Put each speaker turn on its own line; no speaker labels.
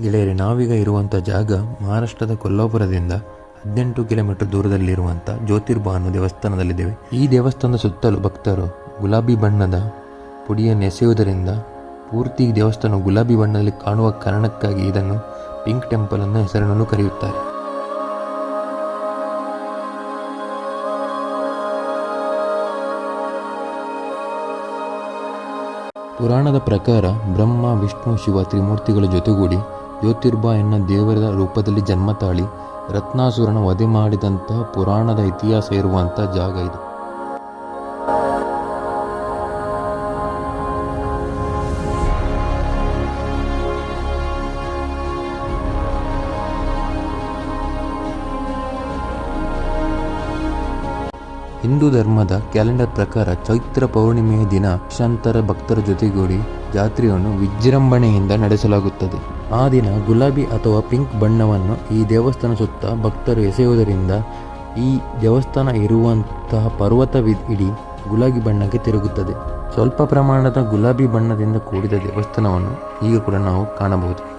ಗೆಳೆಯರೆ, ನಾವೀಗ ಇರುವಂಥ ಜಾಗ ಮಹಾರಾಷ್ಟ್ರದ ಕೊಲ್ಲಾಪುರದಿಂದ 18 ಕಿಲೋಮೀಟರ್ ದೂರದಲ್ಲಿರುವಂಥ ಜ್ಯೋತಿರ್ಬಾ ಅನ್ನೋ ದೇವಸ್ಥಾನದಲ್ಲಿದ್ದೇವೆ. ಈ ದೇವಸ್ಥಾನದ ಸುತ್ತಲೂ ಭಕ್ತರು ಗುಲಾಬಿ ಬಣ್ಣದ ಪುಡಿಯನ್ನು ಎಸೆಯುವುದರಿಂದ ಪೂರ್ತಿ ದೇವಸ್ಥಾನ ಗುಲಾಬಿ ಬಣ್ಣದಲ್ಲಿ ಕಾಣುವ ಕಾರಣಕ್ಕಾಗಿ ಇದನ್ನು ಪಿಂಕ್ ಟೆಂಪಲ್ ಅನ್ನೋ ಹೆಸರನ್ನು ಕರೆಯುತ್ತಾರೆ. ಪುರಾಣದ ಪ್ರಕಾರ ಬ್ರಹ್ಮ, ವಿಷ್ಣು, ಶಿವ ತ್ರಿಮೂರ್ತಿಗಳ ಜೊತೆಗೂಡಿ ಜ್ಯೋತಿರ್ಬಾ ಎನ್ನ ದೇವರ ರೂಪದಲ್ಲಿ ಜನ್ಮ ತಾಳಿ ರತ್ನಾಸುರನ ವಧೆ ಮಾಡಿದಂತಹ ಪುರಾಣದ ಇತಿಹಾಸ ಇರುವಂಥ ಜಾಗ ಇದು. ಹಿಂದೂ ಧರ್ಮದ ಕ್ಯಾಲೆಂಡರ್ ಪ್ರಕಾರ ಚೈತ್ರ ಪೌರ್ಣಿಮೆಯ ದಿನ ಲಕ್ಷಾಂತರ ಭಕ್ತರ ಜೊತೆಗೂಡಿ ಜಾತ್ರೆಯನ್ನು ವಿಜೃಂಭಣೆಯಿಂದ ನಡೆಸಲಾಗುತ್ತದೆ. ಆ ದಿನ ಗುಲಾಬಿ ಅಥವಾ ಪಿಂಕ್ ಬಣ್ಣವನ್ನು ಈ ದೇವಸ್ಥಾನ ಸುತ್ತ ಭಕ್ತರು ಎಸೆಯುವುದರಿಂದ ಈ ದೇವಸ್ಥಾನ ಇರುವಂತಹ ಪರ್ವತವಿಡೀ ಗುಲಾಬಿ ಬಣ್ಣಕ್ಕೆ ತಿರುಗುತ್ತದೆ. ಸ್ವಲ್ಪ ಪ್ರಮಾಣದ ಗುಲಾಬಿ ಬಣ್ಣದಿಂದ ಕೂಡಿದ ದೇವಸ್ಥಾನವನ್ನು ಈಗ ಕೂಡ ನಾವು ಕಾಣಬಹುದು.